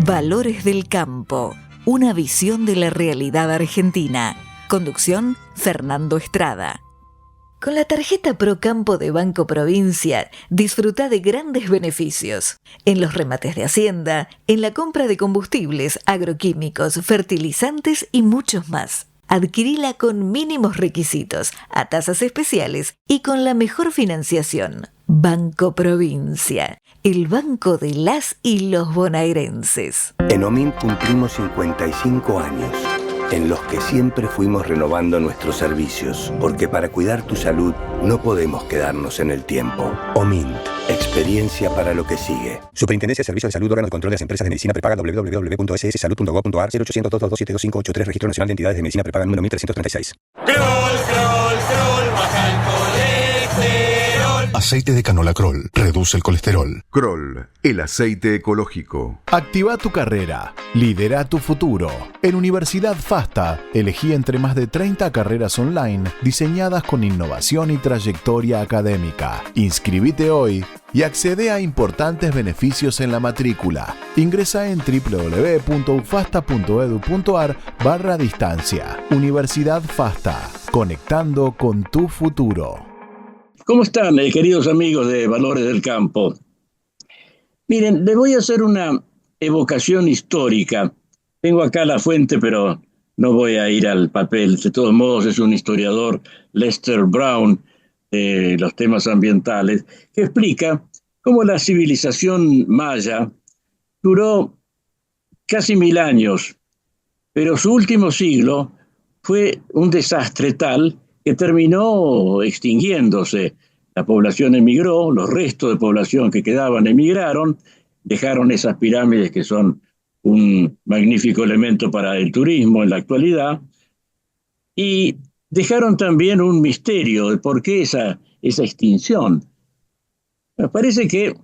Valores del Campo, una visión de la realidad argentina. Conducción, Fernando Estrada. Con la tarjeta Procampo de Banco Provincia, disfruta de grandes beneficios. En los remates de Hacienda, en la compra de combustibles, agroquímicos, fertilizantes y muchos más. Adquirila con mínimos requisitos, a tasas especiales y con la mejor financiación. Banco Provincia, el banco de las y los bonaerenses. En OMINT cumplimos 55 años, en los que siempre fuimos renovando nuestros servicios, porque para cuidar tu salud no podemos quedarnos en el tiempo. OMINT, experiencia para lo que sigue. Superintendencia de Servicios de Salud, órgano de control de las empresas de medicina prepaga, www.sssalud.gov.ar, 0800-222-7583, Registro Nacional de Entidades de Medicina Prepaga número 1336. Kroll, baja el colesterol. Aceite de canola Kroll reduce el colesterol. Kroll, el aceite ecológico. Activa tu carrera. Lidera tu futuro. En Universidad FASTA, elegí entre más de 30 carreras online diseñadas con innovación y trayectoria académica. Inscribite hoy y accede a importantes beneficios en la matrícula. Ingresa en www.ufasta.edu.ar/distancia. Universidad FASTA, conectando con tu futuro. ¿Cómo están, queridos amigos de Valores del Campo? Miren, les voy a hacer una evocación histórica. Tengo acá la fuente, pero no voy a ir al papel. De todos modos, es un historiador, Lester Brown, de los temas ambientales, que explica cómo la civilización maya duró casi 1000 años, pero su último siglo fue un desastre tal que terminó extinguiéndose. La población emigró, los restos de población que quedaban emigraron, dejaron esas pirámides que son un magnífico elemento para el turismo en la actualidad, y dejaron también un misterio de por qué esa extinción. Me parece que,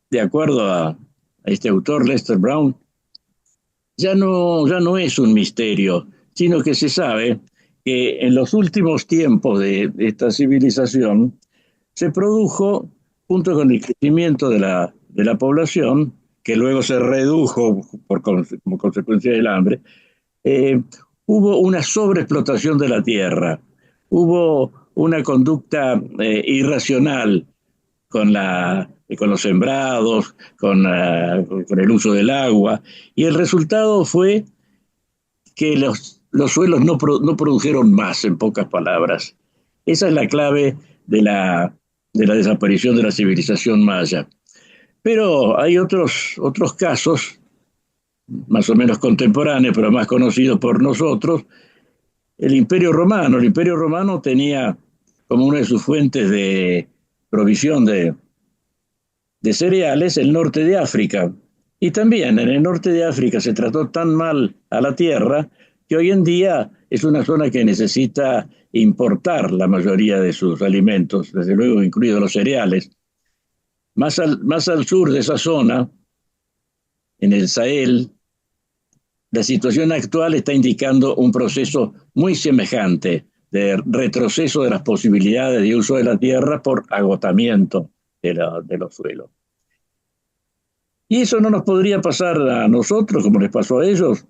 de acuerdo a este autor, Lester Brown, ya no es un misterio, sino que se sabe que en los últimos tiempos de esta civilización se produjo, junto con el crecimiento de la población, que luego se redujo como consecuencia del hambre, hubo una sobreexplotación de la tierra, hubo una conducta irracional con los sembrados, con el uso del agua, y el resultado fue que los suelos no produjeron más, en pocas palabras. Esa es la clave de la desaparición de la civilización maya. Pero hay otros casos, más o menos contemporáneos, pero más conocidos por nosotros. El Imperio Romano. El Imperio Romano tenía como una de sus fuentes de provisión de cereales el norte de África. Y también en el norte de África se trató tan mal a la tierra que hoy en día es una zona que necesita importar la mayoría de sus alimentos, desde luego incluidos los cereales. Más al sur de esa zona, en el Sahel, la situación actual está indicando un proceso muy semejante de retroceso de las posibilidades de uso de la tierra por agotamiento de los suelos. Y eso no nos podría pasar a nosotros como les pasó a ellos.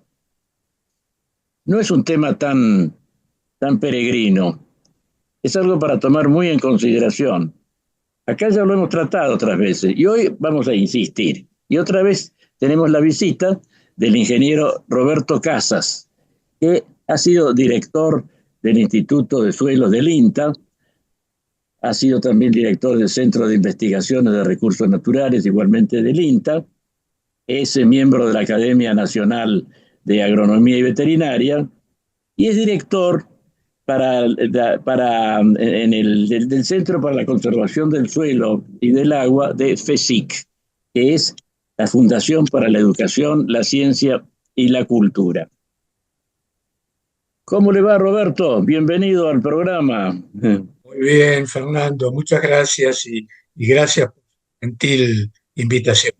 No es un tema tan peregrino. Es algo para tomar muy en consideración. Acá ya lo hemos tratado otras veces y hoy vamos a insistir. Y otra vez tenemos la visita del ingeniero Roberto Casas, que ha sido director del Instituto de Suelos del INTA, ha sido también director del Centro de Investigaciones de Recursos Naturales, igualmente del INTA, es miembro de la Academia Nacional de Agronomía y Veterinaria, y es director del Centro para la Conservación del Suelo y del Agua de FESIC, que es la Fundación para la Educación, la Ciencia y la Cultura. ¿Cómo le va, Roberto? Bienvenido al programa. Muy bien, Fernando, muchas gracias y gracias por la gentil invitación.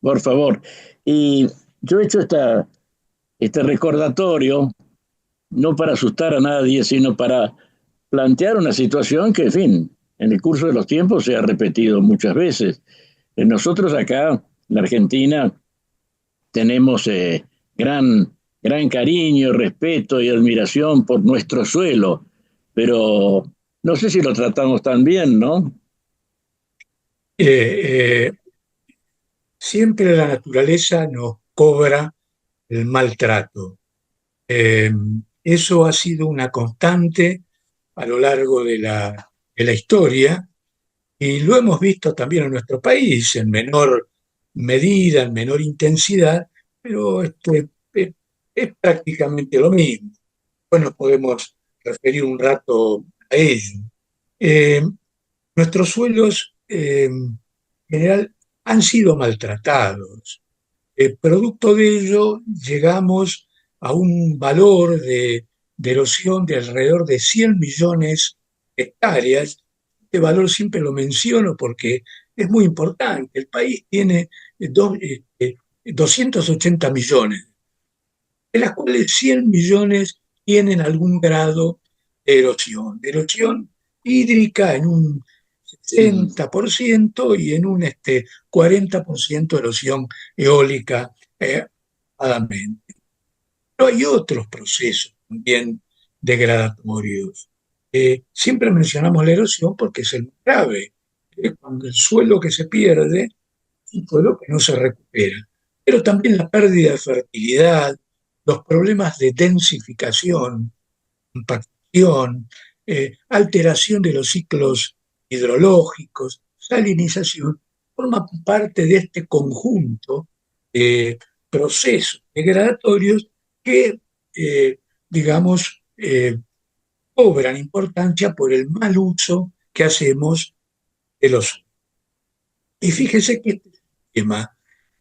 Por favor. Y yo he hecho este recordatorio, no para asustar a nadie, sino para plantear una situación que, en fin, en el curso de los tiempos se ha repetido muchas veces. Nosotros acá, en la Argentina, tenemos gran cariño, respeto y admiración por nuestro suelo, pero no sé si lo tratamos tan bien, ¿no? Eh, Siempre la naturaleza nos cobra el maltrato. Eh, Eso ha sido una constante a lo largo de la historia y lo hemos visto también en nuestro país, en menor medida, en menor intensidad, pero es prácticamente lo mismo. Bueno, podemos referir un rato a ello. Eh, Nuestros suelos, en general, han sido maltratados. Producto de ello, llegamos a un valor de erosión de alrededor de 100 millones de hectáreas. Este valor siempre lo menciono porque es muy importante. El país tiene 280 millones, de las cuales 100 millones tienen algún grado de erosión hídrica en un 60% y en un 40% de erosión eólica aproximadamente. Pero hay otros procesos también degradatorios. Siempre mencionamos la erosión porque es el más grave. Cuando el suelo que se pierde es un suelo que no se recupera. Pero también la pérdida de fertilidad, los problemas de densificación, compactación, alteración de los ciclos hidrológicos, salinización, forma parte de este conjunto de procesos degradatorios que, digamos, cobran importancia por el mal uso que hacemos de los suelos. Y fíjese que este tema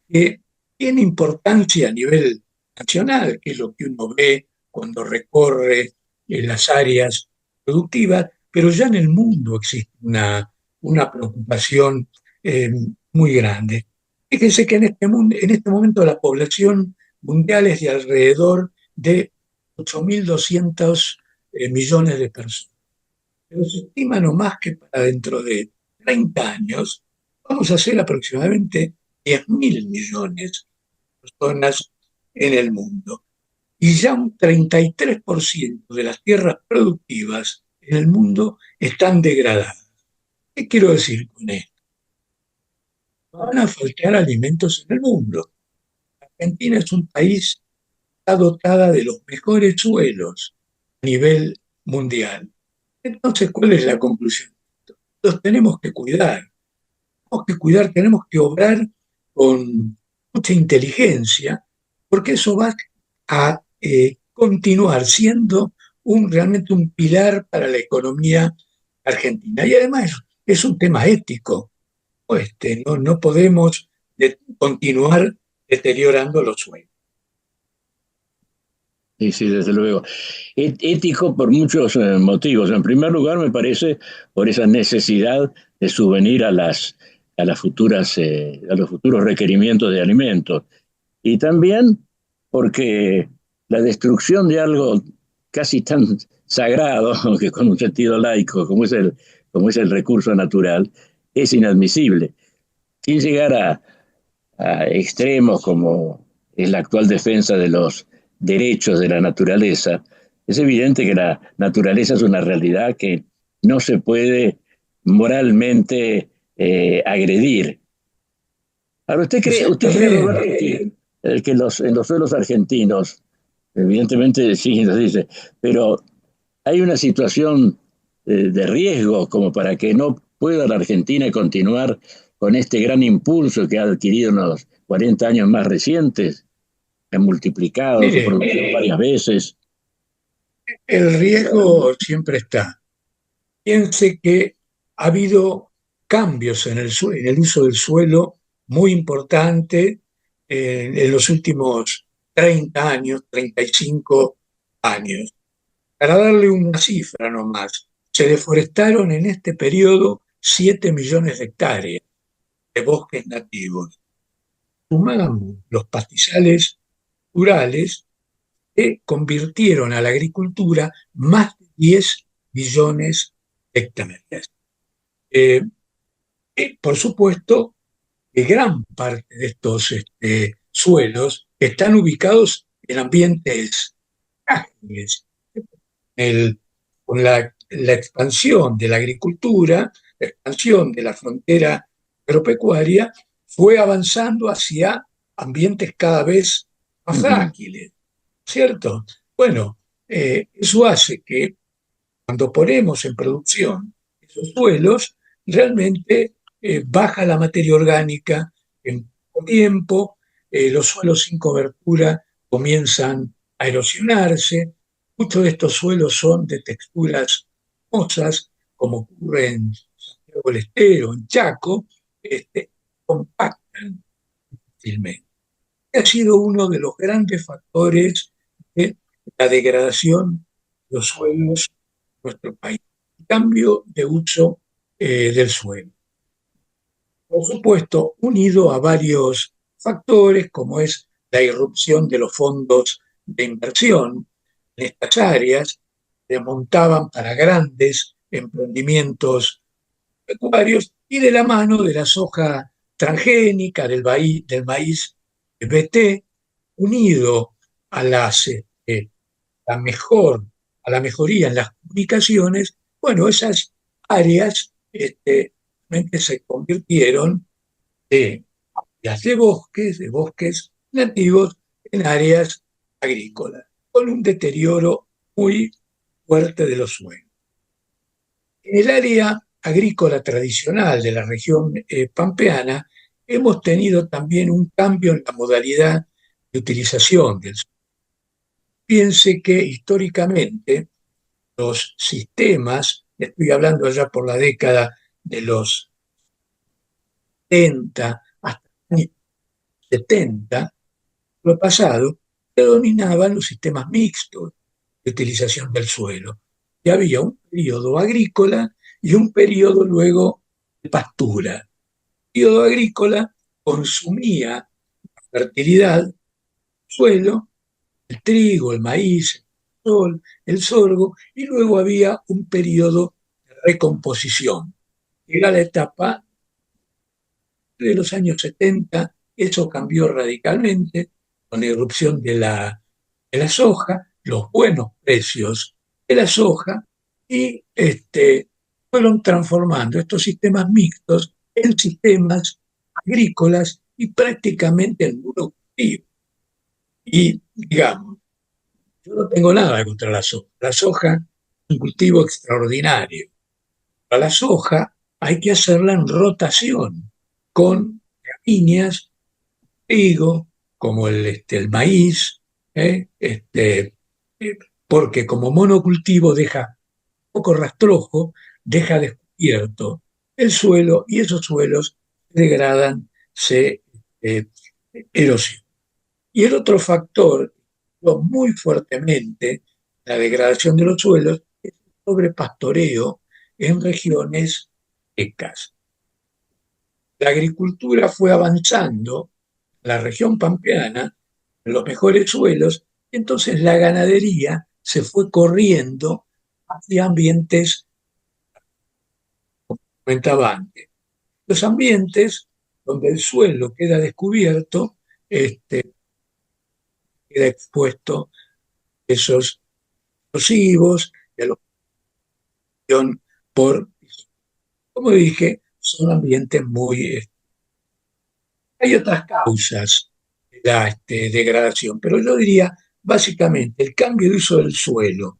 tiene importancia a nivel nacional, que es lo que uno ve cuando recorre las áreas productivas, pero ya en el mundo existe una preocupación muy grande. Fíjense que en este momento la población mundial es de alrededor de 8.200 millones de personas. Pero se estima nomás que para dentro de 30 años vamos a ser aproximadamente 10.000 millones de personas en el mundo. Y ya un 33% de las tierras productivas en el mundo están degradadas. ¿Qué quiero decir con esto? Van a faltar alimentos en el mundo. Argentina es un país que está dotada de los mejores suelos a nivel mundial. Entonces, ¿cuál es la conclusión? Los tenemos que cuidar. Tenemos que obrar con mucha inteligencia, porque eso va a continuar siendo realmente un pilar para la economía argentina. Y además es un tema ético. No podemos continuar deteriorando los suelos. Sí, sí, desde luego. Ético por muchos motivos. En primer lugar, me parece por esa necesidad de subvenir a las futuras, a los futuros requerimientos de alimentos. Y también porque la destrucción de algo casi tan sagrado, aunque con un sentido laico, como es el recurso natural, es inadmisible. Sin llegar a extremos como es la actual defensa de los derechos de la naturaleza, es evidente que la naturaleza es una realidad que no se puede moralmente agredir. Ahora, ¿usted cree Roberto, que en los suelos argentinos, evidentemente sí, nos dice, pero hay una situación de riesgo como para que no pueda la Argentina continuar con este gran impulso que ha adquirido en los 40 años más recientes, que ha multiplicado su producción varias veces? El riesgo siempre está. Piense que ha habido cambios en el uso del suelo muy importante en los últimos 30 años, 35 años. Para darle una cifra nomás, se deforestaron en este periodo 7 millones de hectáreas de bosques nativos. Sumamos los pastizales rurales que convirtieron a la agricultura más de 10 millones de hectáreas. Por supuesto, que gran parte de estos suelos están ubicados en ambientes ágiles. Con la expansión de la agricultura, la expansión de la frontera agropecuaria, fue avanzando hacia ambientes cada vez más ágiles, ¿cierto? Bueno, eso hace que cuando ponemos en producción esos suelos, realmente baja la materia orgánica en poco tiempo, los suelos sin cobertura comienzan a erosionarse, muchos de estos suelos son de texturas hermosas, como ocurre en Santiago del Estero, en Chaco, compactan fácilmente. Ha sido uno de los grandes factores de la degradación de los suelos en nuestro país. El cambio de uso del suelo. Por supuesto, unido a varios factores, como es la irrupción de los fondos de inversión en estas áreas, se montaban para grandes emprendimientos pecuarios y de la mano de la soja transgénica, del maíz BT, unido a a la mejoría en las comunicaciones, bueno, esas áreas realmente se convirtieron de áreas de bosques nativos, en áreas agrícolas, con un deterioro muy fuerte de los suelos. En el área agrícola tradicional de la región pampeana, hemos tenido también un cambio en la modalidad de utilización del suelo. Piense que históricamente los sistemas, estoy hablando ya por la década de los 70 hasta los 70, lo pasado, predominaban los sistemas mixtos de utilización del suelo. Y había un periodo agrícola y un periodo luego de pastura. El periodo agrícola consumía la fertilidad del suelo, el trigo, el maíz, el sorgo, y luego había un periodo de recomposición. Era la etapa de los años 70, eso cambió radicalmente con la irrupción de la soja, los buenos precios de la soja, y fueron transformando estos sistemas mixtos en sistemas agrícolas y prácticamente en monocultivo. Y digamos, yo no tengo nada contra la soja. La soja es un cultivo extraordinario. Para la soja hay que hacerla en rotación con gramíneas, trigo, como el maíz, porque como monocultivo deja poco rastrojo, deja descubierto el suelo y esos suelos se degradan, se erosionan. Y el otro factor, muy fuertemente, la degradación de los suelos, es el sobrepastoreo en regiones secas. La agricultura fue avanzando en la región pampeana, en los mejores suelos, y entonces la ganadería se fue corriendo hacia ambientes, como comentaba antes, los ambientes donde el suelo queda descubierto, queda expuesto a esos explosivos y a la opción por, como dije, son ambientes muy... Hay otras causas de la degradación, pero yo diría básicamente el cambio de uso del suelo,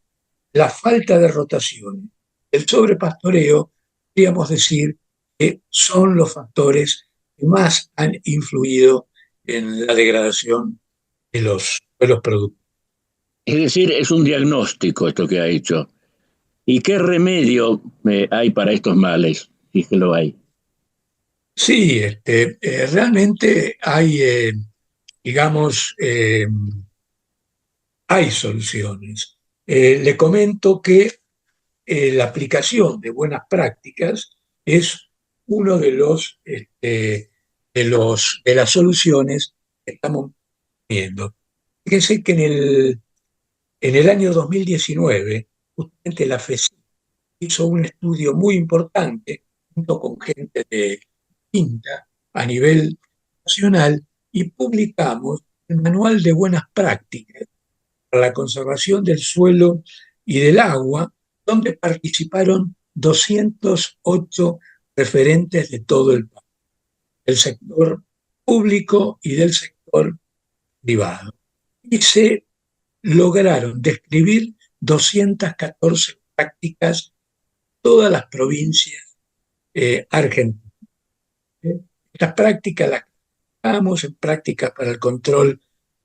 la falta de rotación, el sobrepastoreo, podríamos decir que son los factores que más han influido en la degradación de los suelos productivos. Es decir, es un diagnóstico esto que ha hecho. ¿Y qué remedio hay para estos males, si es que lo hay? Sí, realmente hay, digamos, hay soluciones. Le comento que la aplicación de buenas prácticas es uno de las soluciones que estamos viendo. Fíjense que en el año 2019, justamente la FECI hizo un estudio muy importante junto con gente de Quinta a nivel nacional y publicamos el Manual de Buenas Prácticas para la Conservación del Suelo y del Agua, donde participaron 208 referentes de todo el país, del sector público y del sector privado. Y se lograron describir 214 prácticas en todas las provincias argentinas. Estas prácticas las aplicamos en prácticas para el control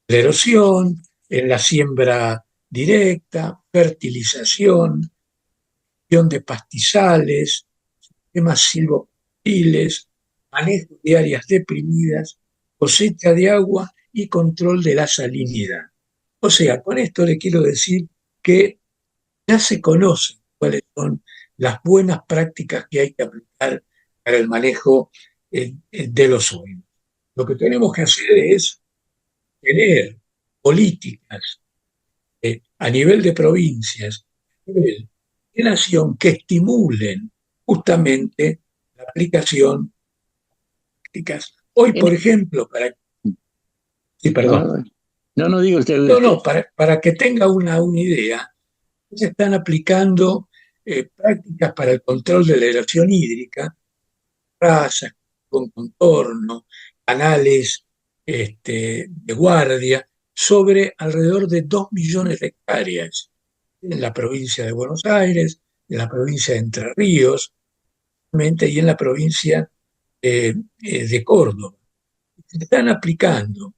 de la erosión, en la siembra directa, fertilización, gestión de pastizales, sistemas silvopastoriles, manejo de áreas deprimidas, cosecha de agua y control de la salinidad. O sea, con esto le quiero decir que ya se conocen cuáles son las buenas prácticas que hay que aplicar para el manejo de los suelos. Lo que tenemos que hacer es tener políticas a nivel de provincias, a nivel de nación, que estimulen justamente la aplicación de prácticas. Hoy, por ejemplo, para... Sí, perdón. No digo usted. No, para que tenga una idea, se están aplicando prácticas para el control de la erosión hídrica, razas con contorno, canales de guardia, sobre alrededor de 2 millones de hectáreas en la provincia de Buenos Aires, en la provincia de Entre Ríos, y en la provincia de Córdoba. Se están aplicando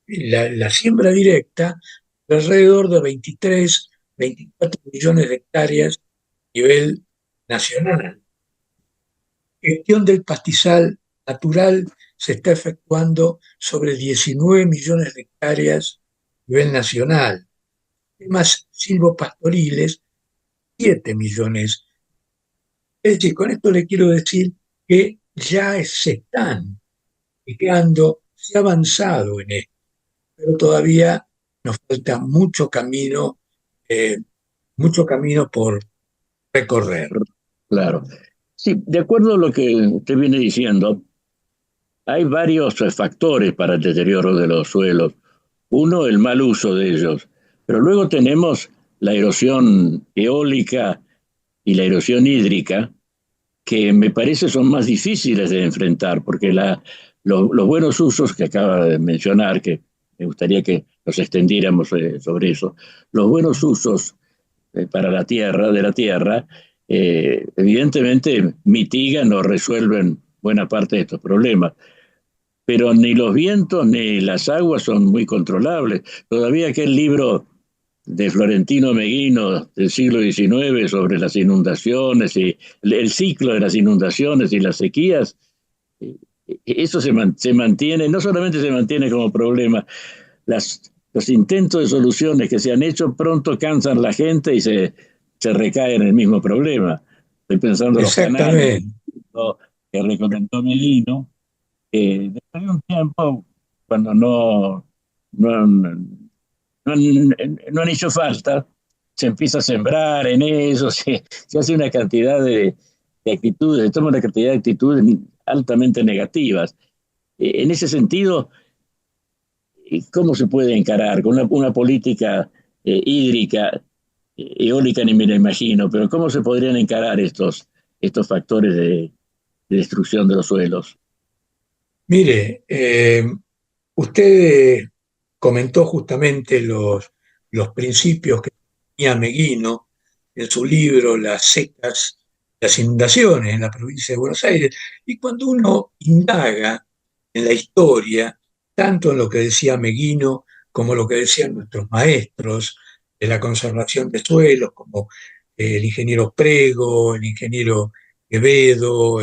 la siembra directa de alrededor de 23, 24 millones de hectáreas a nivel nacional. Gestión del pastizal natural se está efectuando sobre 19 millones de hectáreas a nivel nacional. Temas silvopastoriles, 7 millones. Es decir, con esto le quiero decir que ya se están aplicando, se ha avanzado en esto, pero todavía nos falta mucho camino por recorrer. Claro. Sí, de acuerdo a lo que usted viene diciendo, hay varios factores para el deterioro de los suelos. Uno, el mal uso de ellos, pero luego tenemos la erosión eólica y la erosión hídrica, que me parece son más difíciles de enfrentar, porque los buenos usos que acaba de mencionar, que me gustaría que nos extendiéramos sobre eso, los buenos usos para la tierra, evidentemente mitigan o resuelven buena parte de estos problemas. Pero ni los vientos ni las aguas son muy controlables. Todavía aquel libro de Florentino Meguino del siglo XIX sobre las inundaciones y el ciclo de las inundaciones y las sequías, eso se mantiene, no solamente se mantiene como problema, los intentos de soluciones que se han hecho pronto cansan a la gente y se recae en el mismo problema. Estoy pensando en los canales que recomendó Meguino. Después de un tiempo, cuando no han hecho falta, se empieza a sembrar en eso, se hace una cantidad de actitudes, se toma una cantidad de actitudes altamente negativas. En ese sentido, ¿cómo se puede encarar con una política hídrica, eólica ni me la imagino, pero cómo se podrían encarar estos factores de destrucción de los suelos? Mire, usted comentó justamente los principios que tenía Meguino en su libro Las secas, las inundaciones en la provincia de Buenos Aires. Y cuando uno indaga en la historia, tanto en lo que decía Meguino como lo que decían nuestros maestros de la conservación de suelos, como el ingeniero Prego, el ingeniero Quevedo,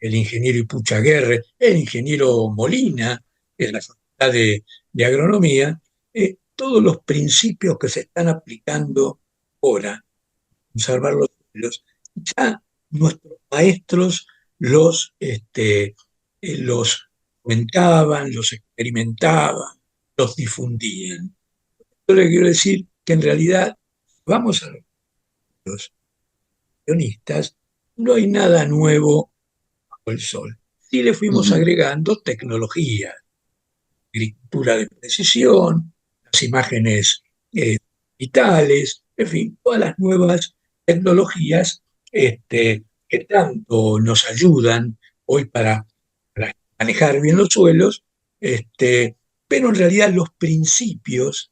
el ingeniero Ipuchaguerre, el ingeniero Molina, en la Facultad de Agronomía, todos los principios que se están aplicando ahora, conservar los suelos, ya nuestros maestros los comentaban, los experimentaban, los difundían. Yo le quiero decir que en realidad, vamos a los guionistas, no hay nada nuevo bajo el sol. Sí le fuimos agregando tecnología. agricultura de precisión, las imágenes digitales, en fin, todas las nuevas tecnologías que tanto nos ayudan hoy para manejar bien los suelos, pero en realidad los principios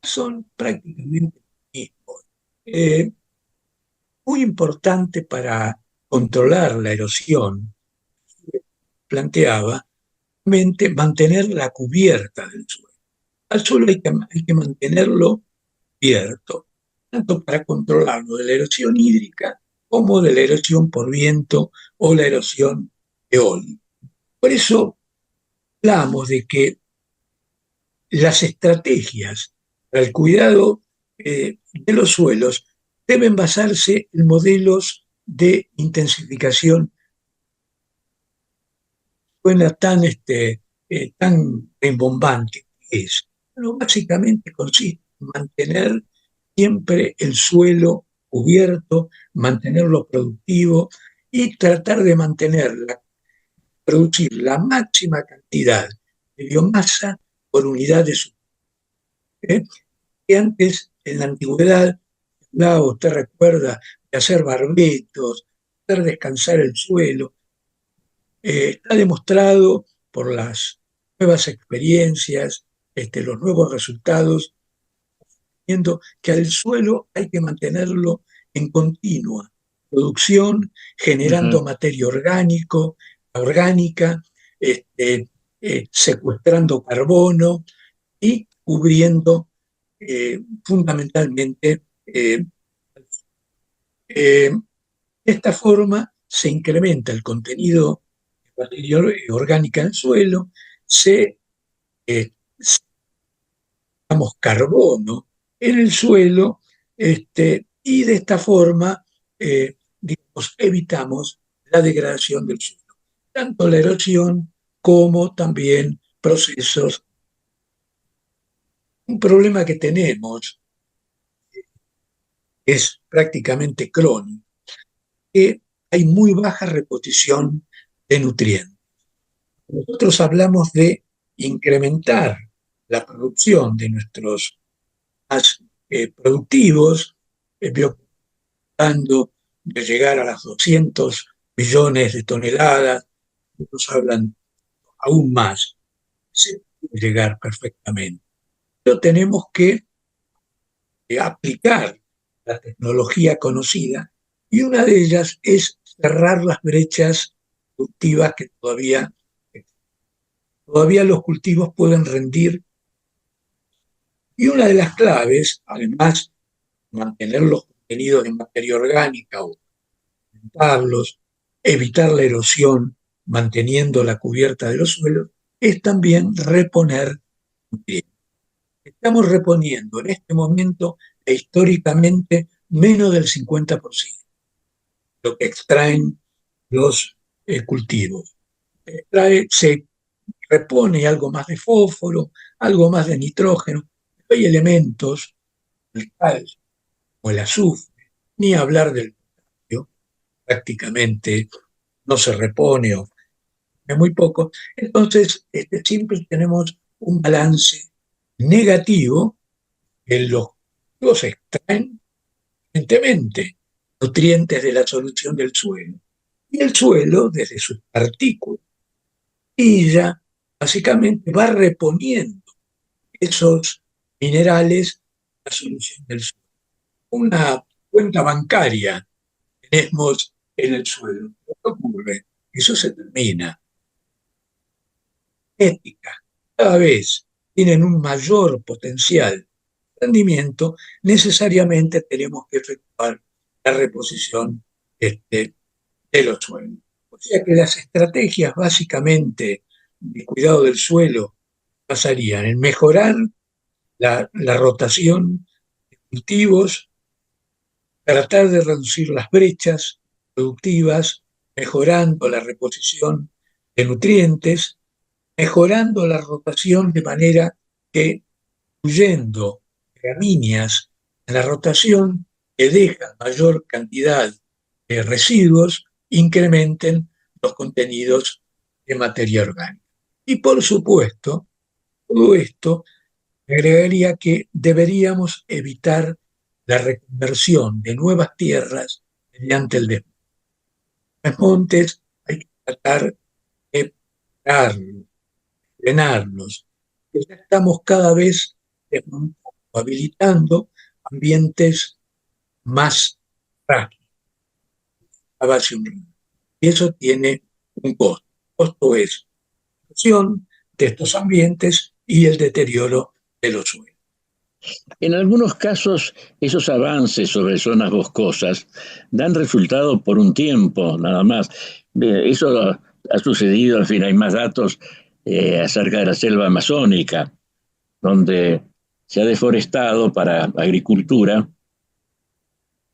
son prácticamente los mismos. Muy importante para controlar la erosión, planteaba, mantener la cubierta del suelo. Al suelo hay que mantenerlo cubierto, tanto para controlarlo de la erosión hídrica como de la erosión por viento o la erosión eólica. Por eso hablamos de que las estrategias para el cuidado de los suelos deben basarse en modelos de intensificación. Suena tan rimbombante que es. Bueno, básicamente consiste en mantener siempre el suelo cubierto, mantenerlo productivo y tratar de producir la máxima cantidad de biomasa por unidad de suelo. Que antes, en la antigüedad, usted recuerda de hacer barbetos, hacer descansar el suelo. Está demostrado por las nuevas experiencias, los nuevos resultados, viendo que al suelo hay que mantenerlo en continua producción, generando materia orgánica, secuestrando carbono y cubriendo fundamentalmente. De esta forma se incrementa el contenido de materia orgánica en el suelo, damos carbono en el suelo, y de esta forma evitamos la degradación del suelo, tanto la erosión como también procesos. Un problema que tenemos es prácticamente crónico, que hay muy baja reposición de nutrientes. Nosotros hablamos de incrementar la producción de nuestros más productivos, tratando de llegar a las 200 millones de toneladas. Otros hablan aún más. Se puede llegar perfectamente. Pero tenemos que aplicar la tecnología conocida, y una de ellas es cerrar las brechas productivas que todavía los cultivos pueden rendir. Y una de las claves, además de mantener los contenidos de materia orgánica o aumentarlos, evitar la erosión, manteniendo la cubierta de los suelos, es también reponer nutrientes. Estamos reponiendo en este momento e históricamente menos del 50% de lo que extraen los cultivos. Se repone algo más de fósforo, algo más de nitrógeno. Hay elementos, el calcio o el azufre, ni hablar del potasio, prácticamente no se repone o es muy poco. Entonces, siempre tenemos un balance negativo en los extraen evidentemente nutrientes de la solución del suelo, y el suelo, desde sus partículas, y ya básicamente va reponiendo esos minerales a la solución del suelo. Una cuenta bancaria tenemos en el suelo. ¿Qué ocurre? Eso se termina. Ética. Cada vez tienen un mayor potencial de rendimiento, necesariamente tenemos que efectuar la reposición de los suelos. O sea que las estrategias básicamente de cuidado del suelo pasarían en mejorar la rotación de cultivos, tratar de reducir las brechas productivas, mejorando la reposición de nutrientes, mejorando la rotación de manera que, incluyendo gramíneas en la rotación que dejan mayor cantidad de residuos, incrementen los contenidos de materia orgánica. Y por supuesto, todo esto agregaría que deberíamos evitar la reconversión de nuevas tierras mediante el desmontes. Hay que tratar de pararlos, frenarlos, que ya estamos cada vez desmontando, habilitando ambientes más frágiles a base de un río. Y eso tiene un costo. El costo es la erosión de estos ambientes y el deterioro de los suelos. En algunos casos, esos avances sobre zonas boscosas dan resultado por un tiempo, nada más. Eso ha sucedido, en fin, hay más datos acerca de la selva amazónica, donde se ha deforestado para agricultura,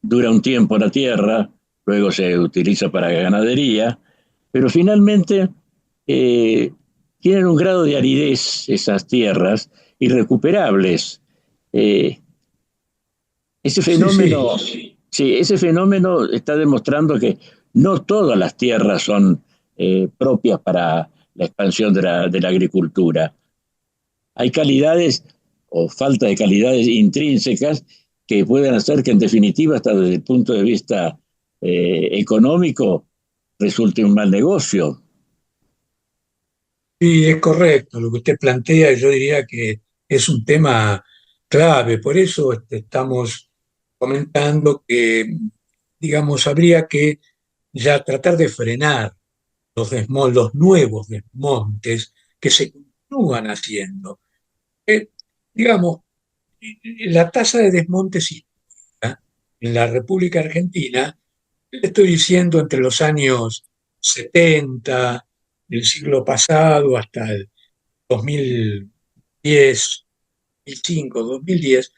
dura un tiempo la tierra, luego se utiliza para ganadería, pero finalmente tienen un grado de aridez esas tierras irrecuperables. Eh, ese fenómeno, Sí. sí, ese fenómeno está demostrando que no todas las tierras son propias para la expansión de la agricultura. Hay calidades o falta de calidades intrínsecas que pueden hacer que en definitiva, hasta desde el punto de vista económico, resulte un mal negocio. Sí, es correcto lo que usted plantea. Yo diría que es un tema clave. Por eso estamos comentando que, digamos, habría que ya tratar de frenar los nuevos desmontes que se continúan haciendo. Eh, digamos, la tasa de desmontes histórica en la República Argentina, le estoy diciendo entre los años 70 del siglo pasado hasta el 2010, 2005, 2010,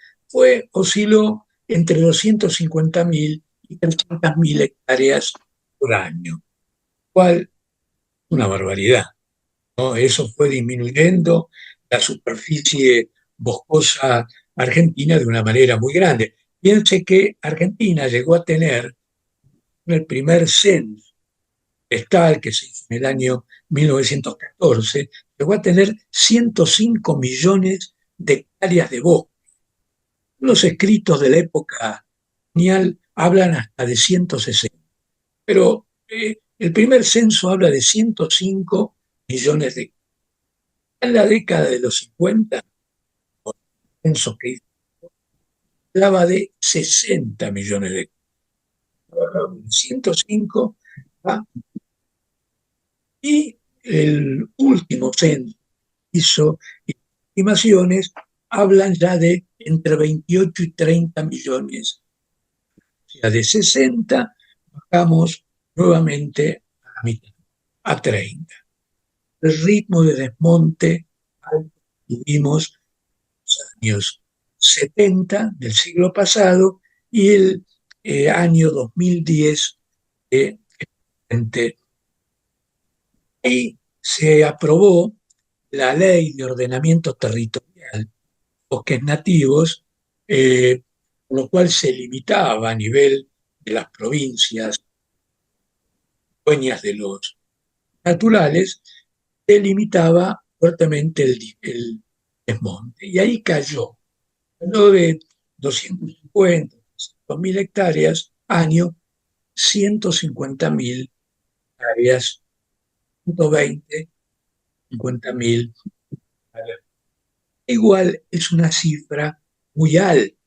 osciló entre 250.000 y 300.000 hectáreas por año, cual una barbaridad, ¿no? Eso fue disminuyendo la superficie boscosa argentina de una manera muy grande. Piense que Argentina llegó a tener el primer censo forestal que se hizo en el año 1914, llegó a tener 105 millones de hectáreas de bosque. Los escritos de la época colonial hablan hasta de 160, pero el primer censo habla de 105 millones de hectáreas. En la década de los 50, el censo que hizo hablaba de 60 millones de hectáreas. 105 ¿va? Y el último censo hizo estimaciones, hablan ya de entre 28 y 30 millones. O sea, de 60 bajamos nuevamente a la mitad, a 30. El ritmo de desmonte al que tuvimos en los años 70 del siglo pasado y el año 2010 de y se aprobó la Ley de Ordenamiento Territorial de Bosques Nativos, con lo cual se limitaba a nivel de las provincias dueñas de los naturales, se limitaba fuertemente el desmonte. Y ahí cayó de 250, 200.000 hectáreas año, 150.000 hectáreas, 120, 50.000. Igual es una cifra muy alta.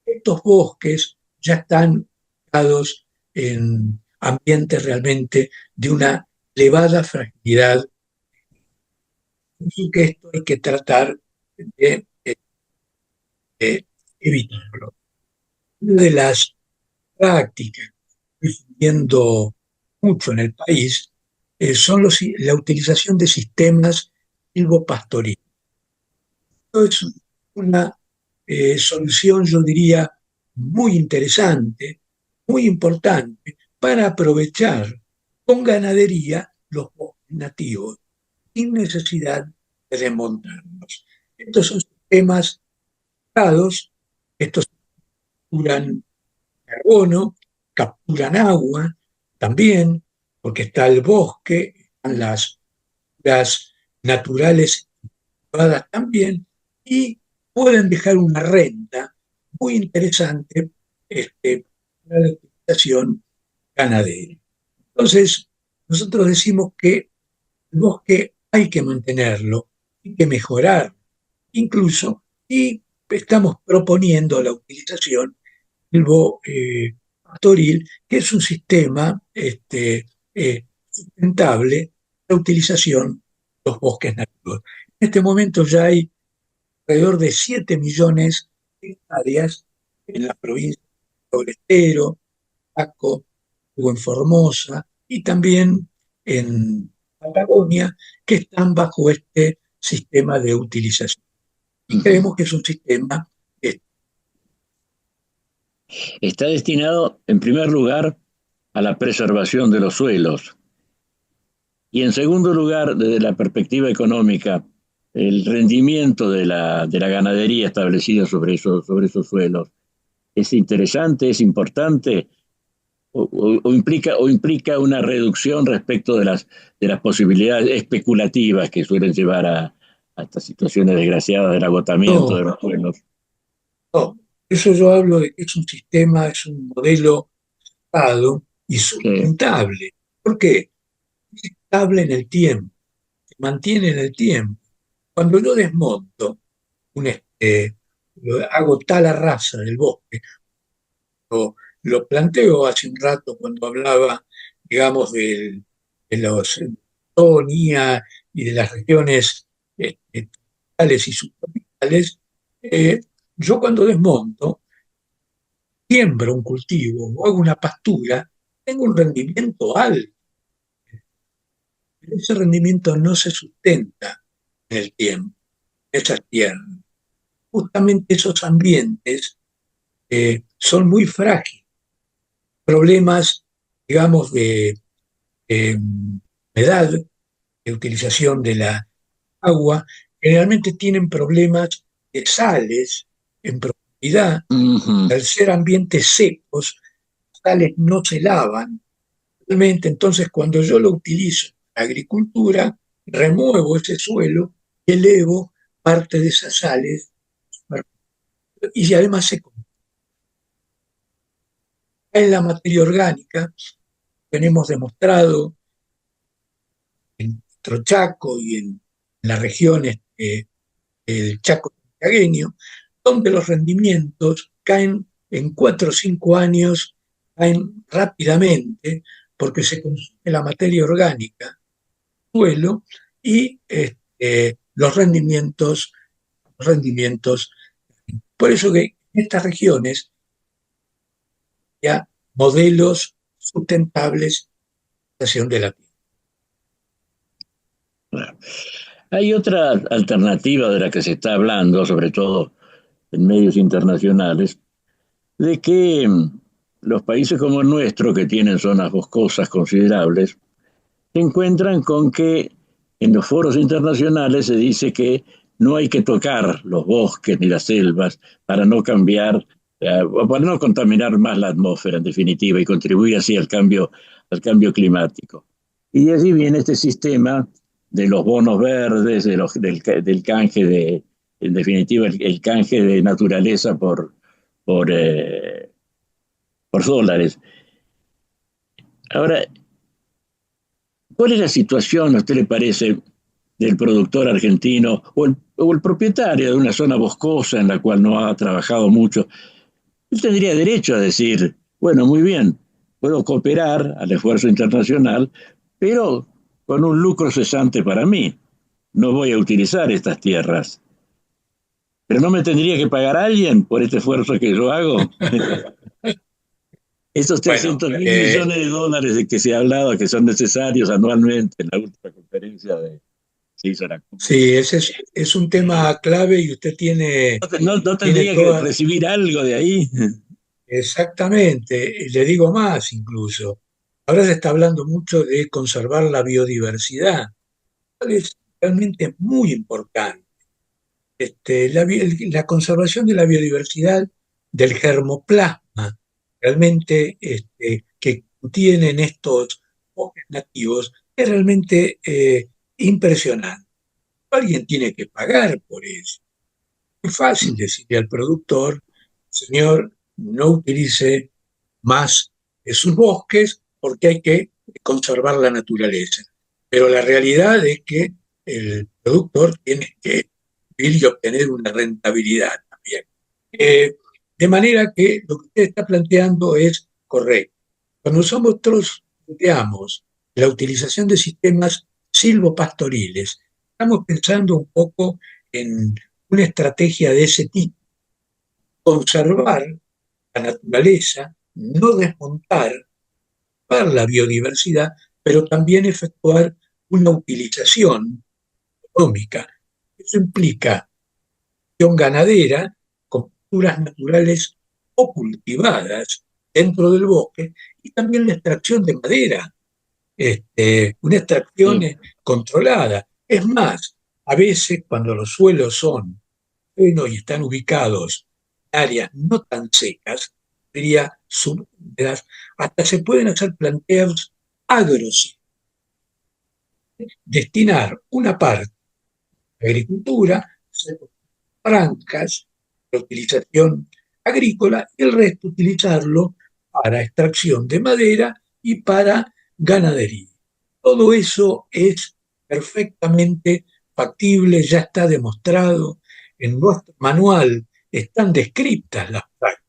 Estos bosques ya están ubicados en ambientes realmente de una elevada fragilidad, y que esto hay que tratar de evitarlo. Una de las prácticas que estoy viendo mucho en el país son la utilización de sistemas silvopastoriles. Esto es una solución, yo diría, muy interesante, muy importante, para aprovechar con ganadería los bosques nativos, sin necesidad de desmontarlos. Estos son sistemas dados, estos capturan carbono, capturan agua también, porque está el bosque, están las las naturales privadas también, y pueden dejar una renta muy interesante para la explotación ganadera. Entonces, nosotros decimos que el bosque hay que mantenerlo, hay que mejorar incluso, y estamos proponiendo la utilización del pastoril, que es un sistema sustentable, la utilización de los bosques nativos. En este momento ya hay alrededor de 7 millones de hectáreas en las provincias de Río Estero, Chaco, luego en Formosa y también en Patagonia, que están bajo este sistema de utilización. Y creemos que es un sistema que Está destinado, en primer lugar, a la preservación de los suelos. Y en segundo lugar, desde la perspectiva económica, el rendimiento de la ganadería establecida sobre esos suelos. ¿Es interesante, es importante o implica una reducción respecto de las posibilidades especulativas que suelen llevar a estas situaciones desgraciadas del agotamiento de los suelos? no, eso yo hablo de que es un sistema, es un modelo dado y sustentable. ¿Por qué? Es estable en el tiempo, se mantiene en el tiempo. Cuando yo desmonto, hago tala rasa del bosque, lo planteo hace un rato cuando hablaba, digamos, de los Amazonía y de las regiones tropicales y subtropicales. Yo cuando desmonto, siembro un cultivo o hago una pastura, tengo un rendimiento alto. Pero ese rendimiento no se sustenta en el tiempo, en esas tierras. Justamente esos ambientes son muy frágiles. Problemas, digamos, de humedad, de utilización de la agua, generalmente tienen problemas de sales en profundidad. Al ser ambientes secos, las sales no se lavan. Realmente, entonces, cuando yo lo utilizo en la agricultura, remuevo ese suelo y elevo parte de esas sales y además se en la materia orgánica. Tenemos demostrado en nuestro Chaco y en las regiones del Chaco santiagueño, donde los rendimientos caen en 4 o 5 años, caen rápidamente porque se consume la materia orgánica del suelo y los rendimientos. Por eso que en estas regiones ya modelos sustentables de explotación de la tierra. Claro. Hay otra alternativa de la que se está hablando, sobre todo en medios internacionales, de que los países como el nuestro, que tienen zonas boscosas considerables, se encuentran con que en los foros internacionales se dice que no hay que tocar los bosques ni las selvas para no cambiar, para no contaminar más la atmósfera en definitiva y contribuir así al cambio climático. Y de allí viene este sistema de los bonos verdes, del canje en definitiva, el canje de naturaleza por dólares. Ahora, ¿cuál es la situación, a usted le parece, del productor argentino o el propietario de una zona boscosa en la cual no ha trabajado mucho? Él tendría derecho a decir, bueno, muy bien, puedo cooperar al esfuerzo internacional, pero con un lucro cesante para mí. No voy a utilizar estas tierras. Pero no me tendría que pagar a alguien por este esfuerzo que yo hago. Esos 300.000 millones de dólares de que se ha hablado, que son necesarios anualmente en la última conferencia de... Sí, ese es un tema clave y usted tiene... No tendría que recibir algo de ahí. Exactamente, le digo más incluso. Ahora se está hablando mucho de conservar la biodiversidad. Es realmente muy importante. La conservación de la biodiversidad del germoplasma, realmente que tienen estos bosques nativos, es realmente impresionante. Alguien tiene que pagar por eso. Es fácil decirle al productor, señor, no utilice más de sus bosques porque hay que conservar la naturaleza. Pero la realidad es que el productor tiene que vivir y obtener una rentabilidad también. De manera que lo que usted está planteando es correcto. Cuando nosotros planteamos la utilización de sistemas silvopastoriles, estamos pensando un poco en una estrategia de ese tipo: conservar la naturaleza, no desmontar, para la biodiversidad, pero también efectuar una utilización económica. Eso implica acción ganadera con culturas naturales o cultivadas dentro del bosque, y también la extracción de madera, una extracción controlada. Es más, a veces cuando los suelos son buenos y están ubicados en áreas no tan secas, diría subhúmedas, hasta se pueden hacer planteos agros, destinar una parte a la agricultura, franjas de utilización agrícola, y el resto utilizarlo para extracción de madera y para ganadería. Todo eso es perfectamente factible, ya está demostrado. En nuestro manual están descritas las prácticas.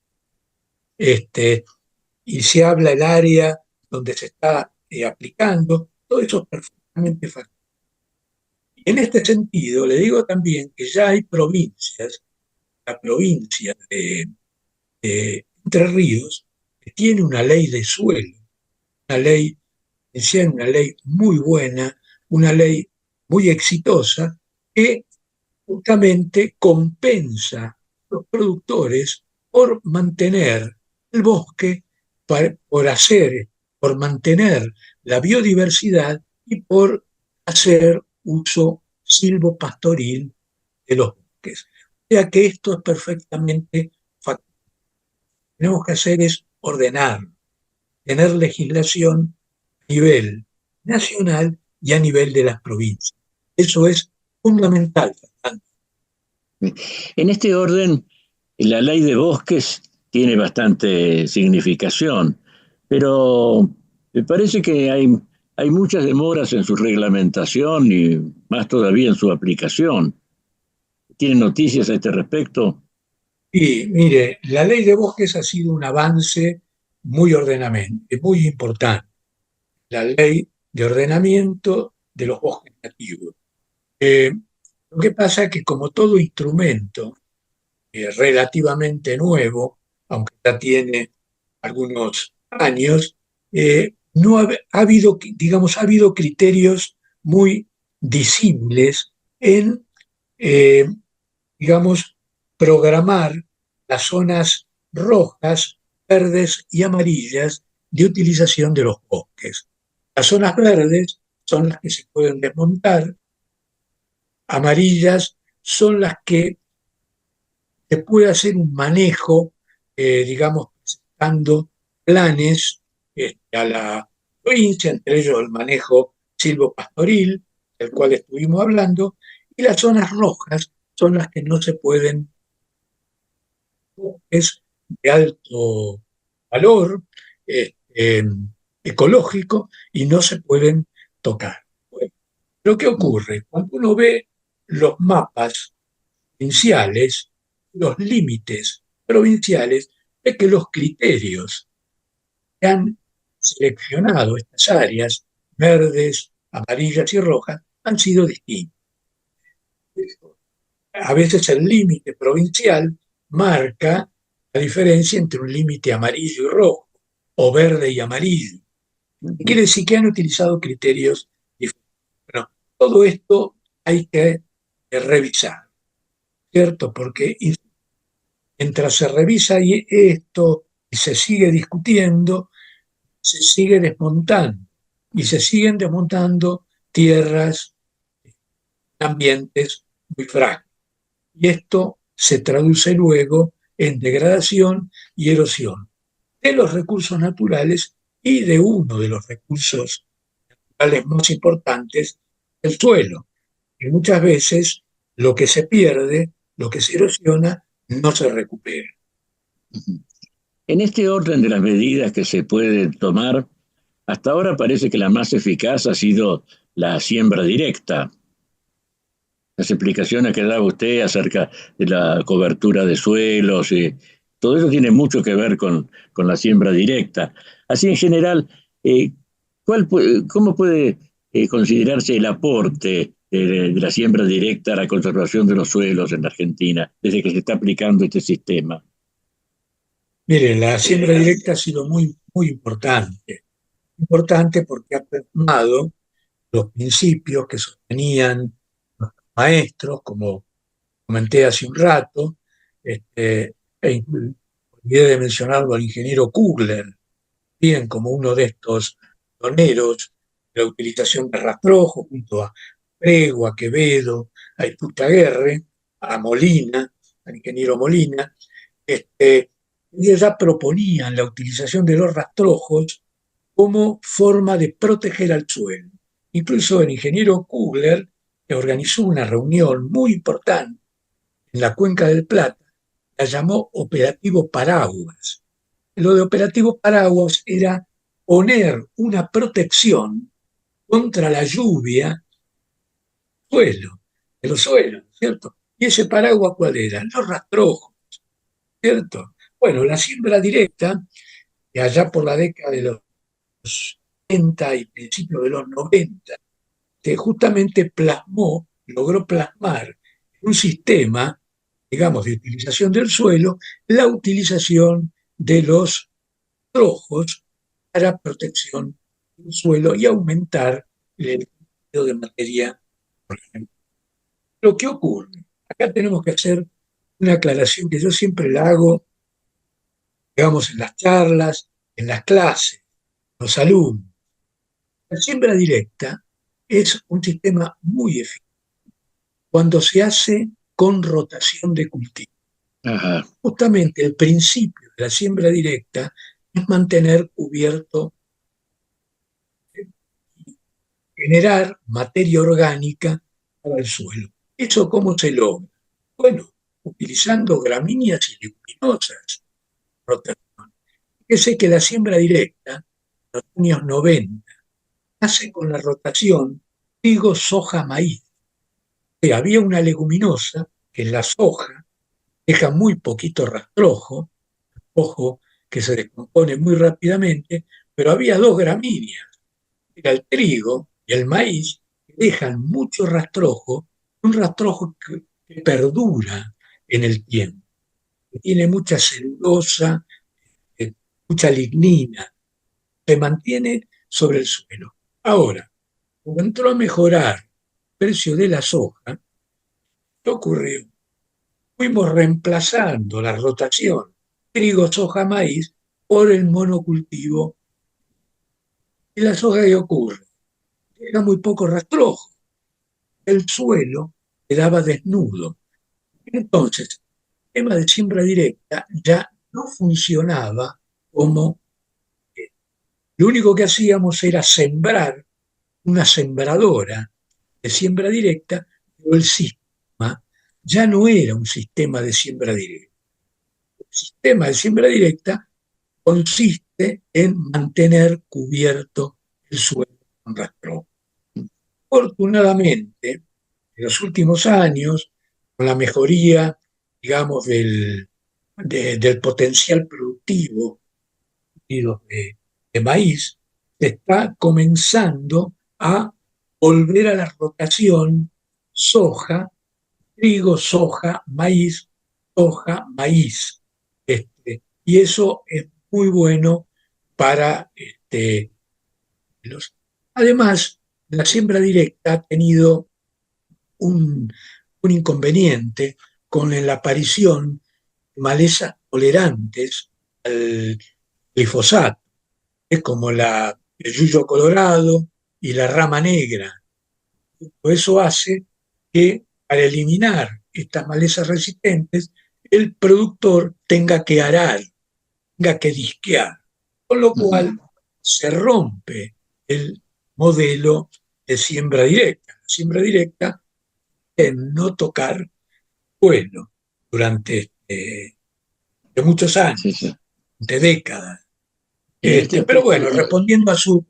Y se habla el área donde se está aplicando, todo eso es perfectamente factible. En este sentido, le digo también que ya hay provincias, la provincia de Entre Ríos, que tiene una ley de suelo, una ley, una ley muy buena, una ley muy exitosa, que justamente compensa a los productores por mantener el bosque, por mantener la biodiversidad y por hacer uso silvopastoril de los bosques. O sea que esto es perfectamente factible. Lo que tenemos que hacer es ordenar, tener legislación a nivel nacional y a nivel de las provincias. Eso es fundamental. En este orden, la ley de bosques tiene bastante significación, pero me parece que hay muchas demoras en su reglamentación y más todavía en su aplicación. ¿Tienen noticias a este respecto? Y mire, la ley de bosques ha sido un avance muy muy importante. La ley de ordenamiento de los bosques nativos. Lo que pasa es que, como todo instrumento relativamente nuevo, aunque ya tiene algunos años, no ha habido, digamos, ha habido criterios muy disímiles en, digamos, programar las zonas rojas, verdes y amarillas de utilización de los bosques. Las zonas verdes son las que se pueden desmontar, amarillas son las que se puede hacer un manejo, digamos, presentando planes a la provincia, entre ellos el manejo silvopastoril, del cual estuvimos hablando, y las zonas rojas son las que no se pueden, es de alto valor ecológico y no se pueden tocar. Bueno, lo que ocurre cuando uno ve los mapas provinciales, los límites provinciales, ve que los criterios que han seleccionado estas áreas verdes, amarillas y rojas han sido distintos. A veces el límite provincial marca la diferencia entre un límite amarillo y rojo, o verde y amarillo. Quiere decir que han utilizado criterios diferentes. Bueno, todo esto hay que revisar, ¿cierto? Porque mientras se revisa esto y se sigue discutiendo, se sigue desmontando, y se siguen desmontando tierras, ambientes muy frágiles. Y esto se traduce luego en degradación y erosión de los recursos naturales y de uno de los recursos naturales más importantes, el suelo. Y muchas veces lo que se pierde, lo que se erosiona, no se recupera. En este orden de las medidas que se pueden tomar, hasta ahora parece que la más eficaz ha sido la siembra directa. Las explicaciones que daba usted acerca de la cobertura de suelos, todo eso tiene mucho que ver con la siembra directa. Así en general, ¿cómo puede considerarse el aporte de la siembra directa a la conservación de los suelos en la Argentina desde que se está aplicando este sistema? Miren, la siembra directa ha sido muy, muy importante. Importante porque ha plasmado los principios que sostenían los maestros, como comenté hace un rato, olvidé de mencionarlo al ingeniero Kugler, bien como uno de estos pioneros de la utilización de rastrojos, junto a Prego, a Quevedo, a Iputaguerre, a Molina, al ingeniero Molina. Ellos ya proponían la utilización de los rastrojos como forma de proteger al suelo. Incluso el ingeniero Kugler organizó una reunión muy importante en la Cuenca del Plata, la llamó Operativo Paraguas. Lo de Operativo Paraguas era poner una protección contra la lluvia de los suelos, ¿cierto? ¿Y ese paraguas cuál era? Los rastrojos, ¿cierto? Bueno, la siembra directa, que allá por la década de los 70 y principios de los 90, que justamente logró plasmar un sistema, digamos, de utilización del suelo, la utilización de los trojos para protección del suelo y aumentar el contenido de materia orgánica. Lo que ocurre, acá tenemos que hacer una aclaración que yo siempre la hago, digamos, en las charlas, en las clases, los alumnos. La siembra directa es un sistema muy eficaz cuando se hace con rotación de cultivo. Ajá. Justamente el principio de la siembra directa es mantener cubierto, generar materia orgánica para el suelo. ¿Eso cómo se logra? Bueno, utilizando gramíneas y leguminosas. Rotación. Fíjese que la siembra directa, en los años 90, hace con la rotación trigo, soja, maíz. Había una leguminosa que en la soja deja muy poquito rastrojo, ojo que se descompone muy rápidamente, pero había dos gramíneas, era el trigo y el maíz, que dejan mucho rastrojo, un rastrojo que perdura en el tiempo, que tiene mucha celulosa, mucha lignina, se mantiene sobre el suelo. Ahora, cuando entró a mejorar el precio de la soja, ¿qué ocurrió? Fuimos reemplazando la rotación trigo, soja, maíz por el monocultivo. ¿Y la soja qué ocurre? Deja muy poco rastrojo. El suelo quedaba desnudo. Entonces, el tema de siembra directa ya no funcionaba como... Lo único que hacíamos era sembrar una sembradora de siembra directa, pero el sistema ya no era un sistema de siembra directa. El sistema de siembra directa consiste en mantener cubierto el suelo con rastrojo. Afortunadamente, en los últimos años, con la mejoría, digamos, del potencial productivo de maíz, se está comenzando a volver a la rotación soja, trigo, soja, maíz, soja, maíz. Y eso es muy bueno para los... Además, la siembra directa ha tenido un inconveniente con la aparición de malezas tolerantes al glifosato, como el yuyo colorado y la rama negra. Eso hace que para eliminar estas malezas resistentes, el productor tenga que arar, tenga que disquear, con lo cual se rompe el modelo de siembra directa. La siembra directa en no tocar suelo durante de muchos años, Sí, sí. de décadas. En este Pero aspecto, bueno, respondiendo a su...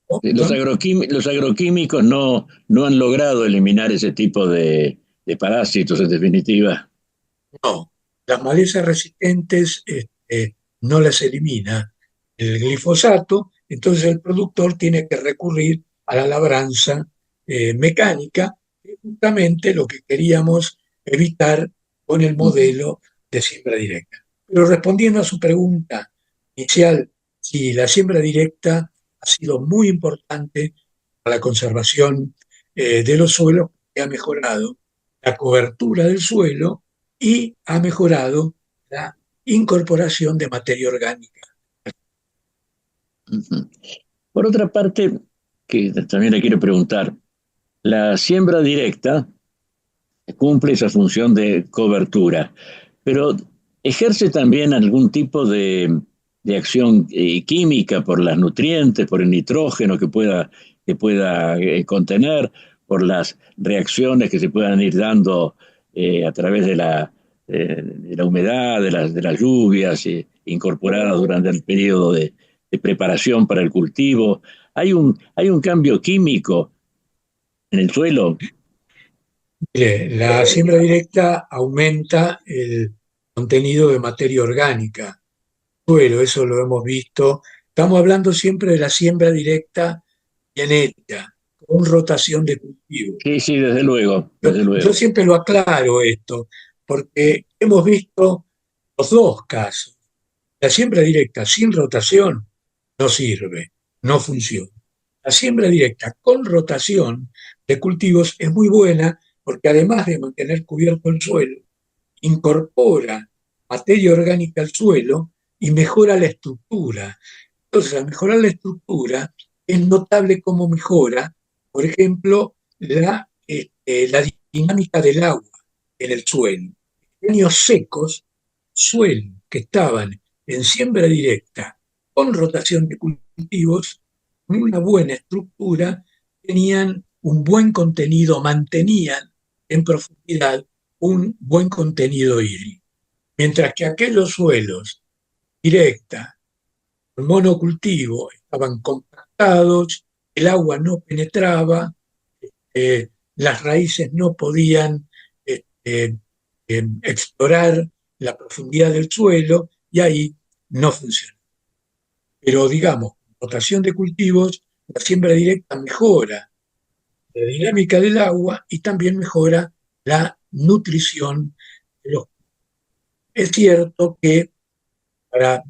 oh, los perdón. los agroquímicos no han logrado eliminar ese tipo de parásitos, en definitiva. No, las malezas resistentes no las elimina el glifosato, entonces el productor tiene que recurrir a la labranza mecánica, que es justamente lo que queríamos evitar con el modelo de siembra directa. Pero respondiendo a su pregunta inicial, sí, la siembra directa ha sido muy importante para la conservación de los suelos, que ha mejorado la cobertura del suelo y ha mejorado la incorporación de materia orgánica. Ujú. Por otra parte, que también le quiero preguntar, la siembra directa cumple esa función de cobertura, pero ejerce también algún tipo de acción química por los nutrientes, por el nitrógeno que pueda contener, por las reacciones que se puedan ir dando a través de la humedad, de las lluvias incorporadas durante el periodo de preparación para el cultivo. Hay un cambio químico en el suelo. Mire, la siembra directa aumenta el contenido de materia orgánica. Bueno, eso lo hemos visto. Estamos hablando siempre de la siembra directa bien hecha, con rotación de cultivos. Sí, sí, desde luego, Yo, desde yo luego. siempre lo aclaro esto, porque hemos visto los dos casos. La siembra directa sin rotación no sirve, no funciona. La siembra directa con rotación de cultivos es muy buena porque además de mantener cubierto el suelo, incorpora materia orgánica al suelo y mejora la estructura. Entonces, al mejorar la estructura, es notable cómo mejora, por ejemplo, la dinámica del agua en el suelo. En años secos, suelos que estaban en siembra directa con rotación de cultivos, con una buena estructura, tenían un buen contenido, mantenían en profundidad un buen contenido hídrico. Mientras que aquellos suelos directa, con monocultivo, estaban compactados, el agua no penetraba, las raíces no podían explorar la profundidad del suelo y ahí no funciona. Pero digamos, con rotación de cultivos, la siembra directa mejora la dinámica del agua y también mejora la nutrición de los. Es cierto que para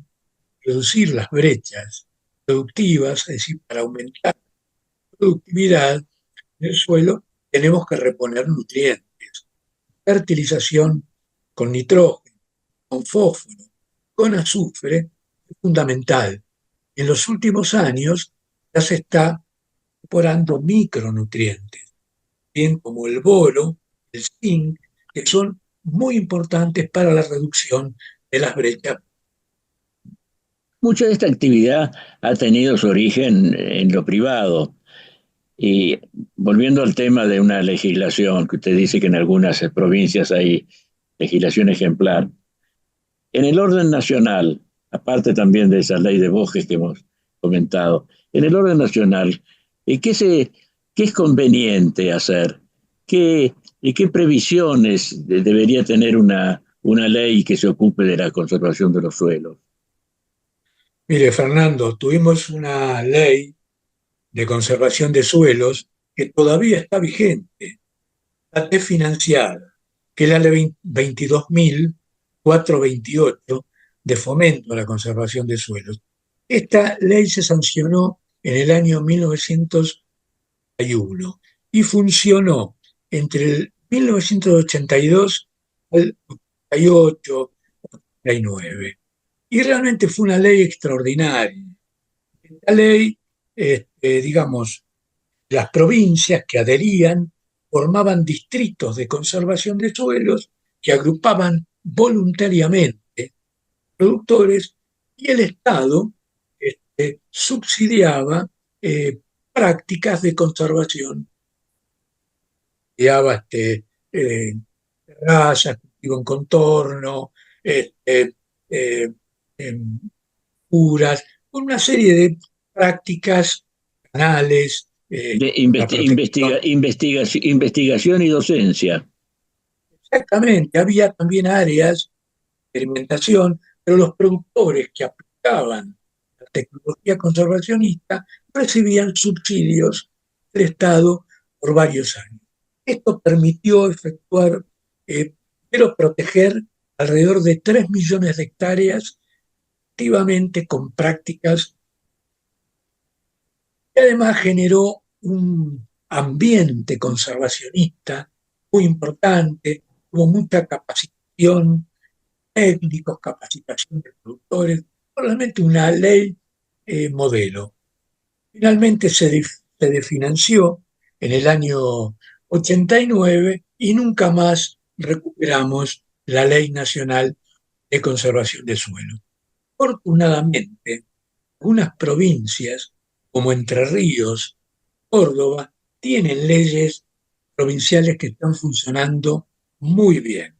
reducir las brechas productivas, es decir, para aumentar la productividad del suelo, tenemos que reponer nutrientes. Fertilización con nitrógeno, con fósforo, con azufre es fundamental. En los últimos años ya se está incorporando micronutrientes, bien como el boro, el zinc, que son muy importantes para la reducción de las brechas. Mucha de esta actividad ha tenido su origen en lo privado. Y volviendo al tema de una legislación, que usted dice que en algunas provincias hay legislación ejemplar, en el orden nacional, aparte también de esa ley de bosques que hemos comentado, en el orden nacional, ¿qué es conveniente hacer? ¿Y qué previsiones debería tener una ley que se ocupe de la conservación de los suelos? Mire, Fernando, tuvimos una ley de conservación de suelos que todavía está vigente, está desfinanciada, que es la ley 22.428 de fomento a la conservación de suelos. Esta ley se sancionó en el año 1981 y funcionó entre el 1982 al 88, 89. Y realmente fue una ley extraordinaria. Esta ley, digamos, las provincias que adherían formaban distritos de conservación de suelos que agrupaban voluntariamente productores y el Estado subsidiaba prácticas de conservación cultivaba terrazas, cultivo en contorno, este, eh, em, curas, con una serie de prácticas, canales, De la protección. investigación y docencia. Exactamente, había también áreas de experimentación, pero los productores que aplicaban la tecnología conservacionista recibían subsidios del Estado por varios años. Esto permitió efectuar, pero proteger alrededor de 3 millones de hectáreas activamente con prácticas y además generó un ambiente conservacionista muy importante, hubo mucha capacitación, técnicos, capacitación de productores, solamente una ley modelo. Finalmente se desfinanció en el año 89 y nunca más recuperamos la Ley Nacional de Conservación de Suelo. Afortunadamente, algunas provincias, como Entre Ríos, Córdoba, tienen leyes provinciales que están funcionando muy bien.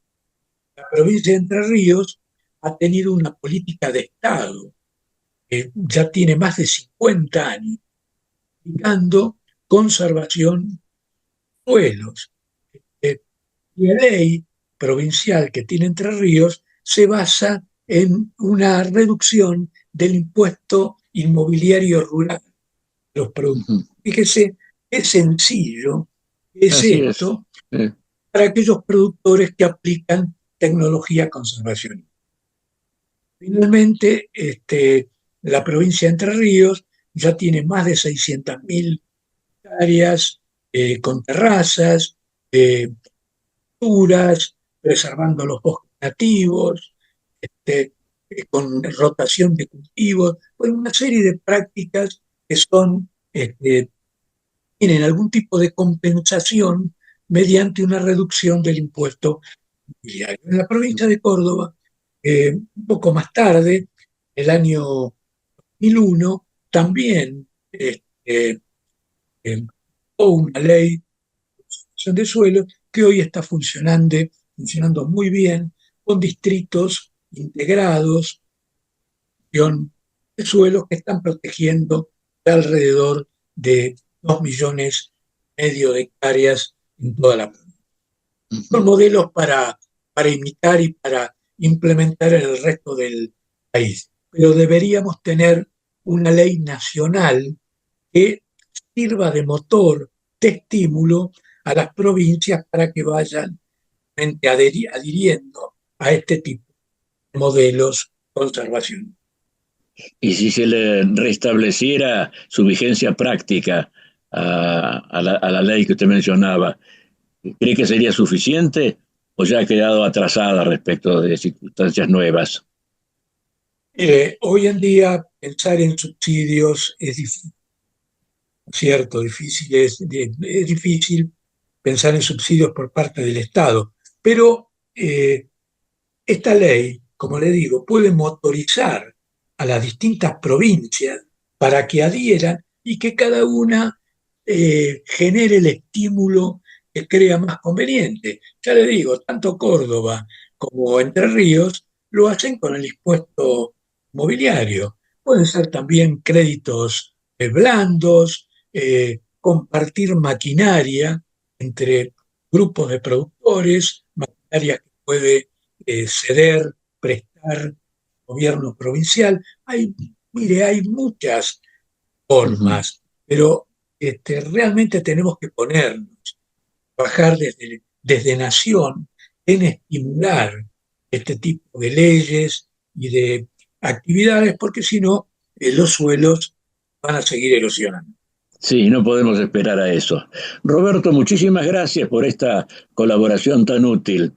La provincia de Entre Ríos ha tenido una política de Estado que ya tiene más de 50 años, indicando conservación de suelos. La ley provincial que tiene Entre Ríos se basa en una reducción del impuesto inmobiliario rural de los productores. Fíjese qué sencillo es Así es. esto para aquellos productores que aplican tecnología conservacionista. Finalmente, la provincia de Entre Ríos ya tiene más de 600.000 hectáreas con terrazas, culturas, preservando los bosques nativos, con rotación de cultivos, con una serie de prácticas que son, tienen algún tipo de compensación mediante una reducción del impuesto inmobiliario. En la provincia de Córdoba, un poco más tarde, el año 2001, también hubo una ley de conservación de suelo que hoy está funcionando muy bien, con distritos integrados de suelos que están protegiendo de alrededor de 2,5 millones de hectáreas en toda la provincia. Son modelos para imitar y para implementar en el resto del país. Pero deberíamos tener una ley nacional que sirva de motor, de estímulo a las provincias para que vayan adhiriendo a este tipo de modelos de conservación. Y si se le restableciera su vigencia práctica a la ley que usted mencionaba, ¿cree que sería suficiente o ya ha quedado atrasada respecto de circunstancias nuevas? Hoy en día pensar en subsidios es difícil, ¿cierto? Es difícil pensar en subsidios por parte del Estado, pero esta ley, como le digo, puede motorizar a las distintas provincias para que adhieran y que cada una genere el estímulo que crea más conveniente. Ya le digo, tanto Córdoba como Entre Ríos lo hacen con el impuesto mobiliario. Pueden ser también créditos blandos, compartir maquinaria entre grupos de productores, maquinaria que puede ceder, prestar el gobierno provincial. Mire, hay muchas formas, pero realmente tenemos que ponernos, trabajar desde Nación en estimular este tipo de leyes y de actividades, porque si no, los suelos van a seguir erosionando. Sí, no podemos esperar a eso. Roberto, muchísimas gracias por esta colaboración tan útil.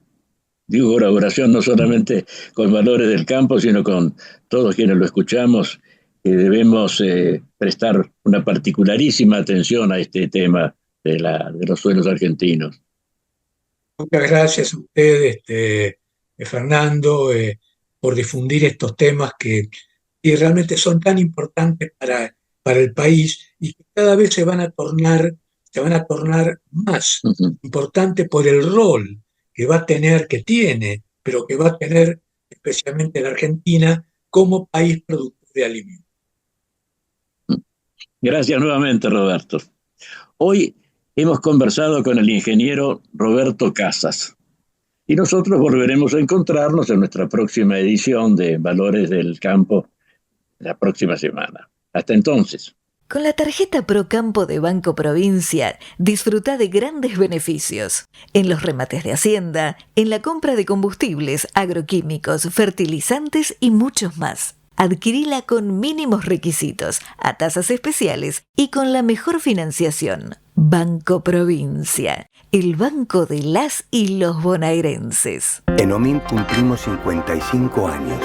Digo colaboración no solamente con Valores del Campo, sino con todos quienes lo escuchamos, que debemos prestar una particularísima atención a este tema de los suelos argentinos. Muchas gracias a usted, Fernando, por difundir estos temas que realmente son tan importantes para el país y que cada vez se van a tornar se van a tornar más importantes por el rol que va a tener, que tiene, pero que va a tener especialmente la Argentina como país productor de alimentos. Gracias nuevamente, Roberto. Hoy hemos conversado con el ingeniero Roberto Casas y nosotros volveremos a encontrarnos en nuestra próxima edición de Valores del Campo la próxima semana. Hasta entonces. Con la tarjeta Procampo de Banco Provincia, disfruta de grandes beneficios en los remates de Hacienda, en la compra de combustibles, agroquímicos, fertilizantes y muchos más. Adquirila con mínimos requisitos, a tasas especiales y con la mejor financiación. Banco Provincia, el banco de las y los bonaerenses. En Omint cumplimos 55 años,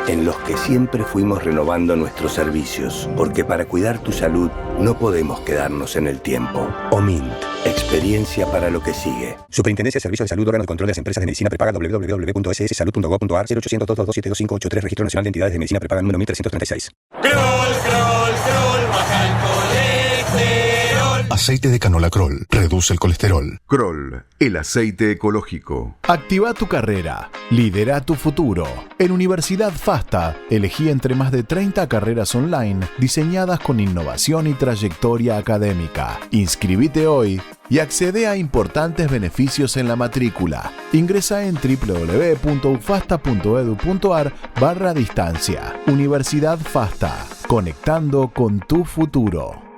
en los que siempre fuimos renovando nuestros servicios, porque para cuidar tu salud no podemos quedarnos en el tiempo. Omint, experiencia para lo que sigue. Superintendencia de Servicios de Salud, órgano de control de las empresas de medicina prepaga, www.sssalud.gov.ar, 0800-222-72583, Registro Nacional de Entidades de Medicina Prepaga número 1336. Kroll, Kroll, Kroll, baja el colesterol. Aceite de canola Kroll reduce el colesterol. Kroll, el aceite ecológico. Activa tu carrera. Lidera tu futuro. En Universidad FASTA, elegí entre más de 30 carreras online diseñadas con innovación y trayectoria académica. Inscribite hoy y accede a importantes beneficios en la matrícula. Ingresa en www.ufasta.edu.ar/distancia. Universidad FASTA, conectando con tu futuro.